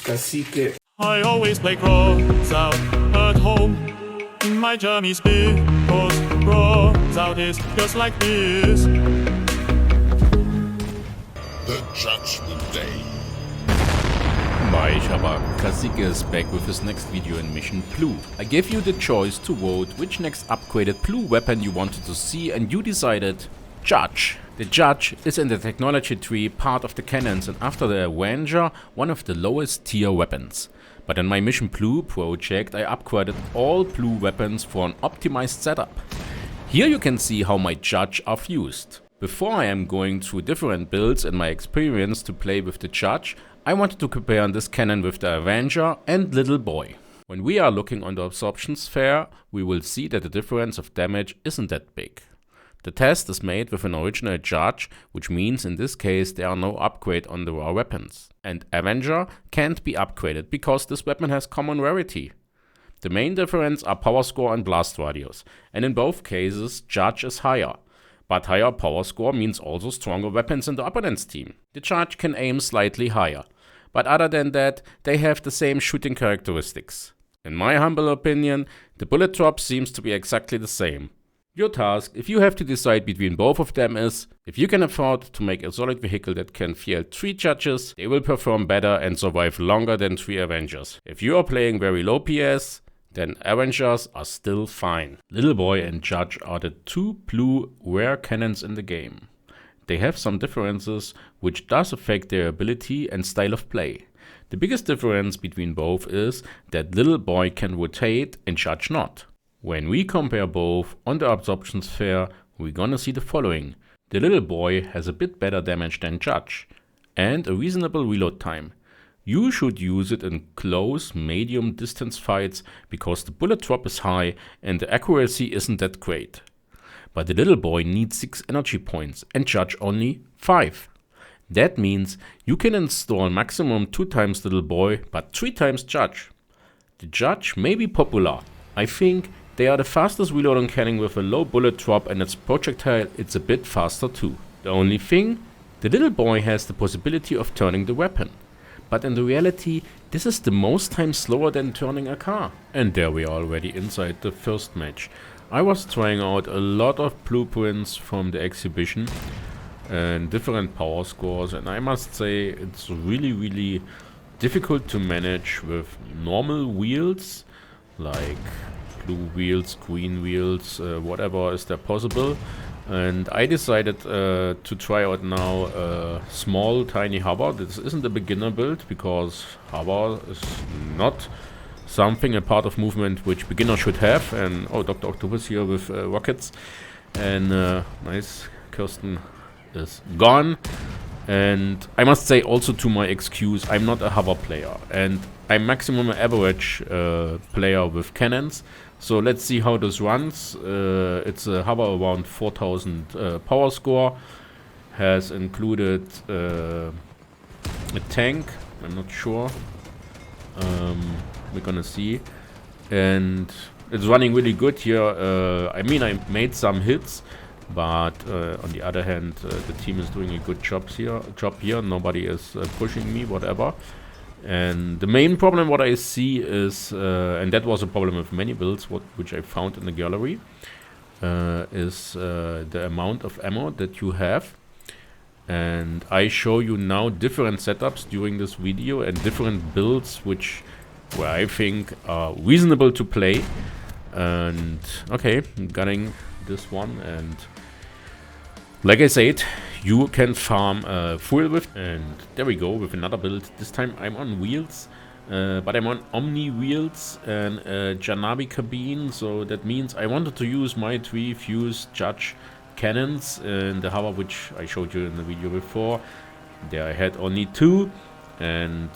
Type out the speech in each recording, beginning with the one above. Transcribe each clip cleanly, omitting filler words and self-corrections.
Cacique. I always play Crossout at home in my journeys because Crossout is just like this. The Judgment Day. My Shabak Cacique is back with his next video in Mission Blue. I gave you the choice to vote which next upgraded blue weapon you wanted to see, and you decided Judge. The Judge is in the technology tree part of the cannons, and after the Avenger, one of the lowest tier weapons. But in my Mission Blue project I upgraded all blue weapons for an optimized setup. Here you can see how my Judge are fused. Before I am going through different builds and my experience to play with the Judge, I wanted to compare this cannon with the Avenger and Little Boy. When we are looking on the absorption sphere, we will see that the difference of damage isn't that big. The test is made with an original Judge, which means in this case there are no upgrade on the raw weapons. And Avenger can't be upgraded because this weapon has common rarity. The main difference are power score and blast radius, and in both cases Judge is higher. But higher power score means also stronger weapons in the opponent's team. The Judge can aim slightly higher, but other than that they have the same shooting characteristics. In my humble opinion, the bullet drop seems to be exactly the same. Your task, if you have to decide between both of them, is if you can afford to make a solid vehicle that can field 3 Judges, they will perform better and survive longer than 3 Avengers. If you are playing very low PS, then Avengers are still fine. Little Boy and Judge are the 2 blue rare cannons in the game. They have some differences which does affect their ability and style of play. The biggest difference between both is that Little Boy can rotate and Judge not. When we compare both on the absorption sphere, we're gonna see the following. The Little Boy has a bit better damage than Judge and a reasonable reload time. You should use it in close, medium distance fights because the bullet drop is high and the accuracy isn't that great. But the Little Boy needs 6 energy points and Judge only 5. That means you can install maximum 2 times Little Boy but 3 times Judge. The Judge may be popular. I think they are the fastest reloading cannon with a low bullet drop, and its projectile it's a bit faster too. The only thing, the Little Boy has the possibility of turning the weapon. But in the reality, this is the most time slower than turning a car. And there we are already inside the first match. I was trying out a lot of blueprints from the exhibition and different power scores, and I must say it's really difficult to manage with normal wheels, like blue wheels, green wheels, whatever is there possible. And I decided to try out now a small tiny hover. This isn't a beginner build because hover is not something, a part of movement which beginner should have. And oh, Dr. Octopus here with rockets. And nice, Kirsten is gone. And I must say also to my excuse, I'm not a hover player and I'm maximum average player with cannons. So let's see how this runs. It's a hover around 4000 power score. Has included a tank, I'm not sure. We're gonna see. And it's running really good here. I mean, I made some hits. But on the other hand, the team is doing a good job here. Nobody is pushing me, whatever. And the main problem what I see is, and that was a problem with many builds, which I found in the gallery, is the amount of ammo that you have. And I show you now different setups during this video and different builds where I think are reasonable to play. And okay, I'm gunning this one, and like I said, you can farm full with, and there we go with another build. This time I'm on wheels, but I'm on Omni wheels and Jannabi cabine, so that means I wanted to use my 3 fused Judge cannons in the hover, which I showed you in the video before. There I had only 2, and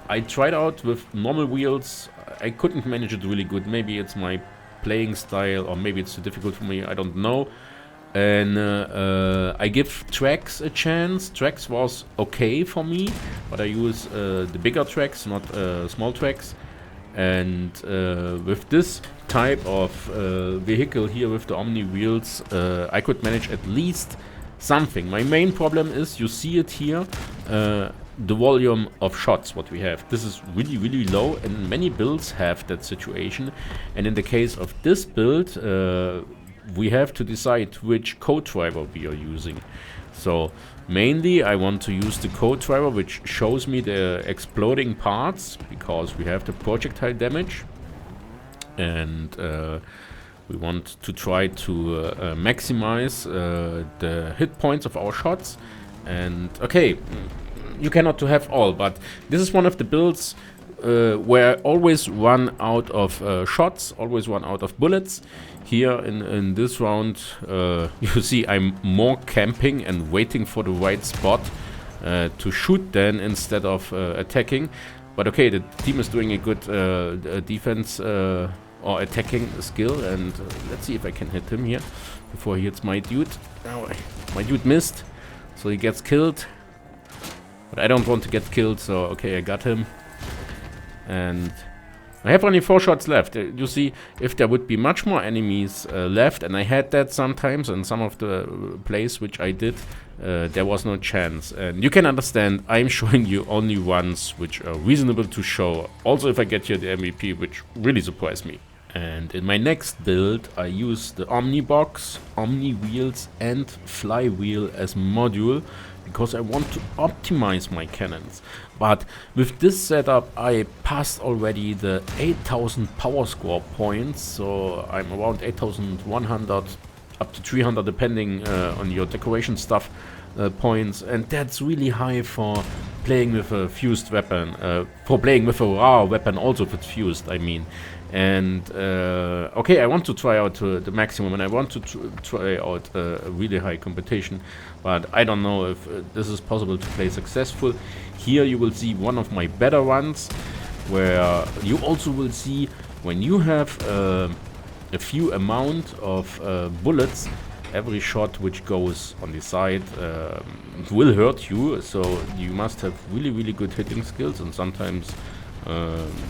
I tried out with normal wheels. I couldn't manage it really good. Maybe it's my playing style, or maybe it's too difficult for me, I don't know. And I give tracks a chance. Tracks was okay for me, but I use the bigger tracks, not small tracks. And with this type of vehicle here with the Omni wheels, I could manage at least something. My main problem is, you see it here, the volume of shots what we have. This is really, really low, and many builds have that situation. And in the case of this build, we have to decide which code driver we are using. So mainly I want to use the code driver which shows me the exploding parts, because we have the projectile damage, and we want to try to maximize the hit points of our shots. And okay, you cannot to have all, but this is one of the builds where I always run out of shots, always run out of bullets. Here in this round, you see I'm more camping and waiting for the right spot to shoot then, instead of attacking. But okay, the team is doing a good defense or attacking skill, and let's see if I can hit him here before he hits my dude. Oh, my dude missed, so he gets killed. But I don't want to get killed, so okay, I got him. And I have only 4 shots left. You see, if there would be much more enemies left, and I had that sometimes in some of the plays which I did, there was no chance. And you can understand, I'm showing you only ones which are reasonable to show. Also, if I get here the MVP, which really surprised me. And in my next build, I use the Omnibox, Omni wheels and flywheel as module, because I want to optimize my cannons. But with this setup, I passed already the 8000 power score points, so I'm around 8100 up to 300 depending on your decoration stuff points, and that's really high for playing with a fused weapon, for playing with a rare weapon also if it's fused, I mean. And okay, I want to try out the maximum, and I want to try out a really high competition, but I don't know if this is possible to play successful. Here you will see one of my better runs, where you also will see when you have a few amount of bullets, every shot which goes on the side will hurt you, so you must have really, really good hitting skills, and sometimes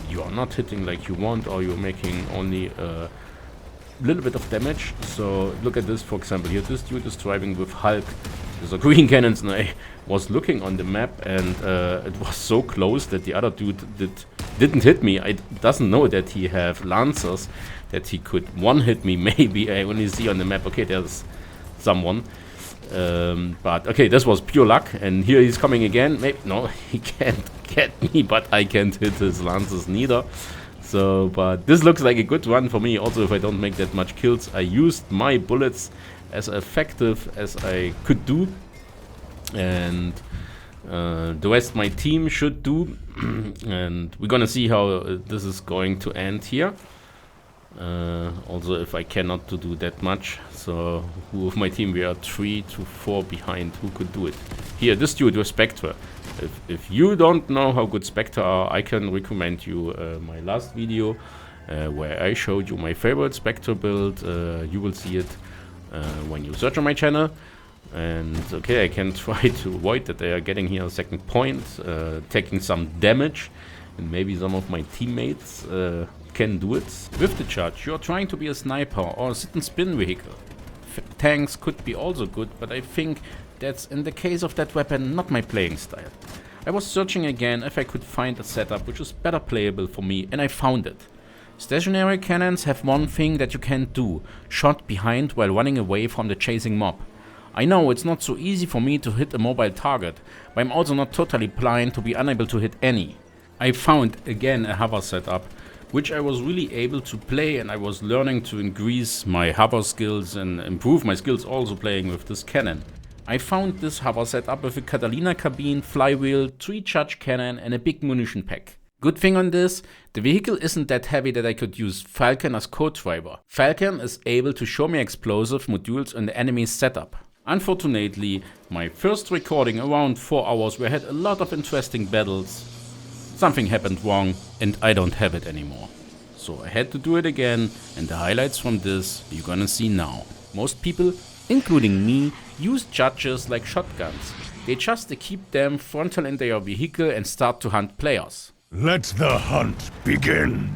you are not hitting like you want, or you're making only a little bit of damage. So look at this, for example, here this dude is driving with Hulk. There's a green cannons, and I was looking on the map, and it was so close that the other dude didn't hit me. I doesn't know that he have lancers, that he could one hit me. Maybe I only see on the map, okay, there's someone. But okay, this was pure luck, and here he's coming again. Maybe no, he can't get me, but I can't hit his lances neither. So, but this looks like a good run for me. Also, if I don't make that much kills, I used my bullets as effective as I could do, and the rest my team should do. And we're gonna see how this is going to end here. Also, if I cannot to do that much, so who of my team, we are 3 to 4 behind. Who could do it? Here, this dude with Spectre. If you don't know how good Spectre are, I can recommend you my last video where I showed you my favorite Spectre build. You will see it when you search on my channel. And okay, I can try to avoid that they are getting here a second point, taking some damage, and maybe some of my teammates can do it. With the charge, you're trying to be a sniper or a sit and spin vehicle. Tanks could be also good, but I think that's, in the case of that weapon, not my playing style. I was searching again if I could find a setup which is better playable for me, and I found it. Stationary cannons have one thing that you can't do: shot behind while running away from the chasing mob. I know it's not so easy for me to hit a mobile target, but I'm also not totally blind to be unable to hit any. I found again a hover setup, which I was really able to play, and I was learning to increase my hover skills and improve my skills also playing with this cannon. I found this hover setup with a Catalina cabine, flywheel, 3 charge cannon and a big munition pack. Good thing on this, the vehicle isn't that heavy that I could use Falcon as co-driver. Falcon is able to show me explosive modules in the enemy's setup. Unfortunately, my first recording around 4 hours where I had a lot of interesting battles. Something happened wrong and I don't have it anymore. So I had to do it again, and the highlights from this you're gonna see now. Most people, including me, use judges like shotguns. They just keep them frontal in their vehicle and start to hunt players. Let the hunt begin.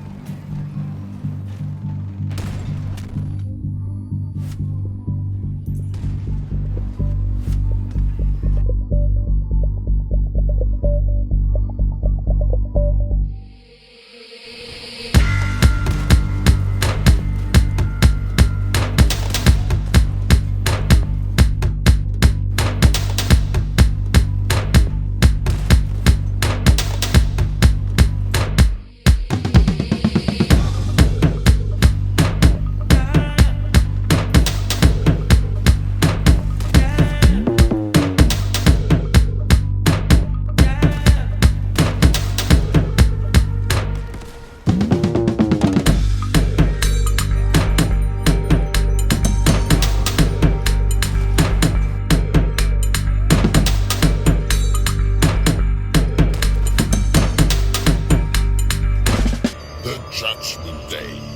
Judgment Day.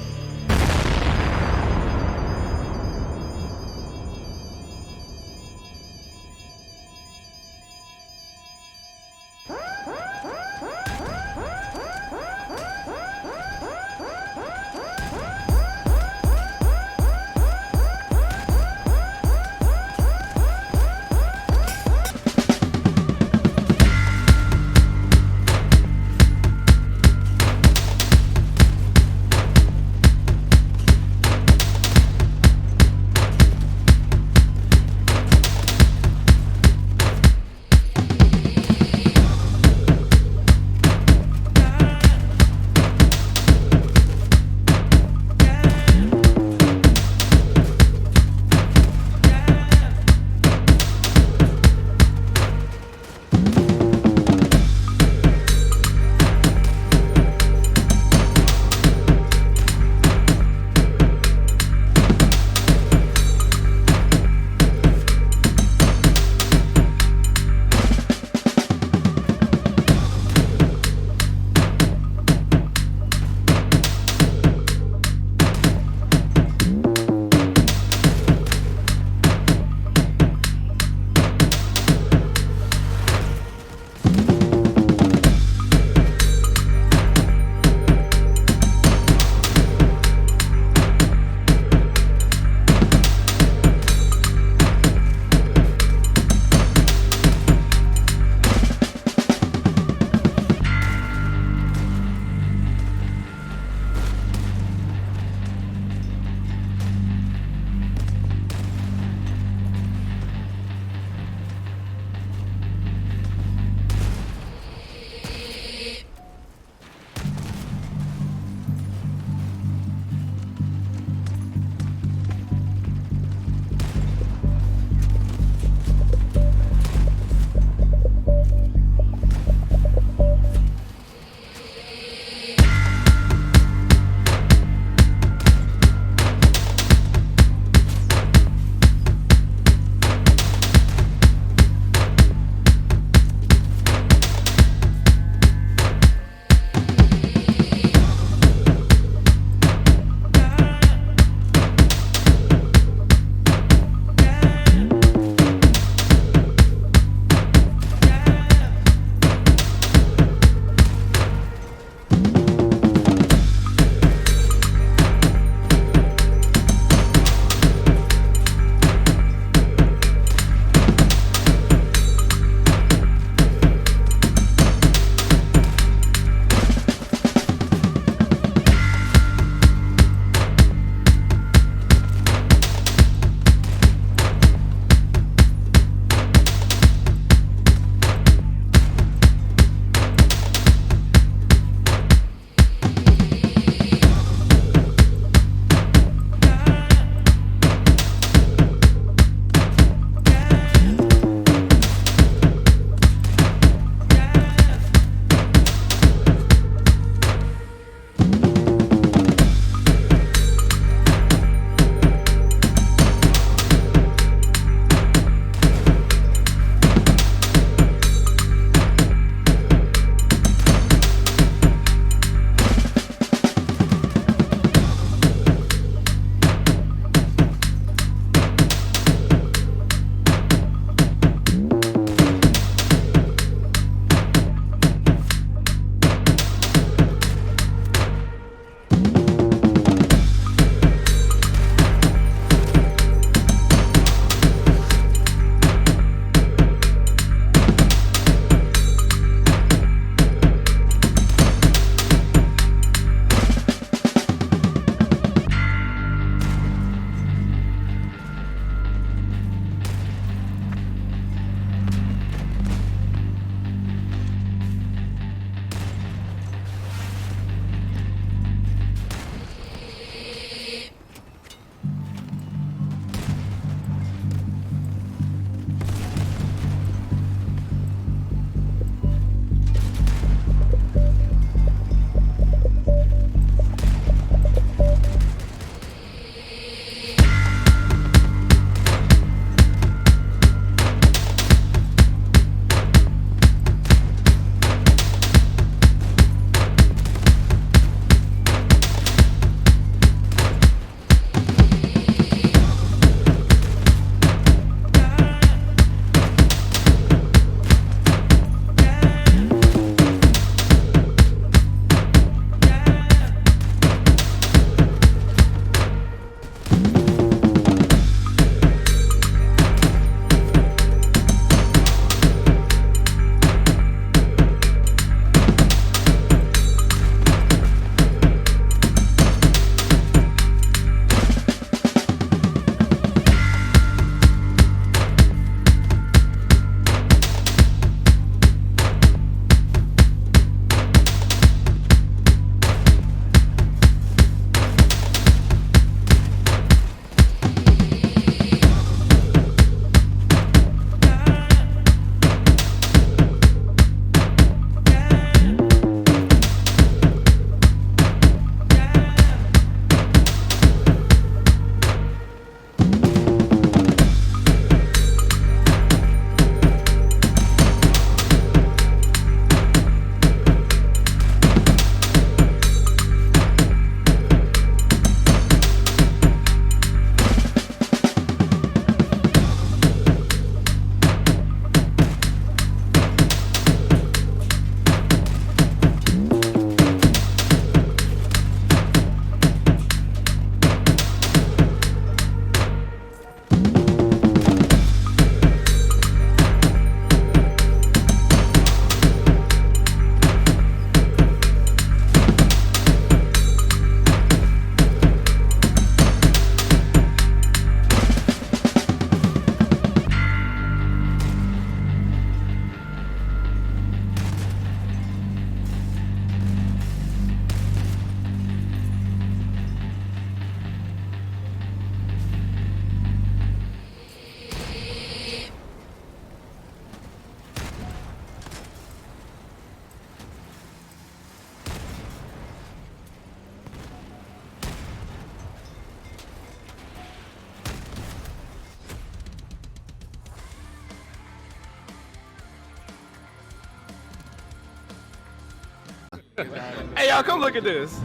Hey, y'all, come look at this.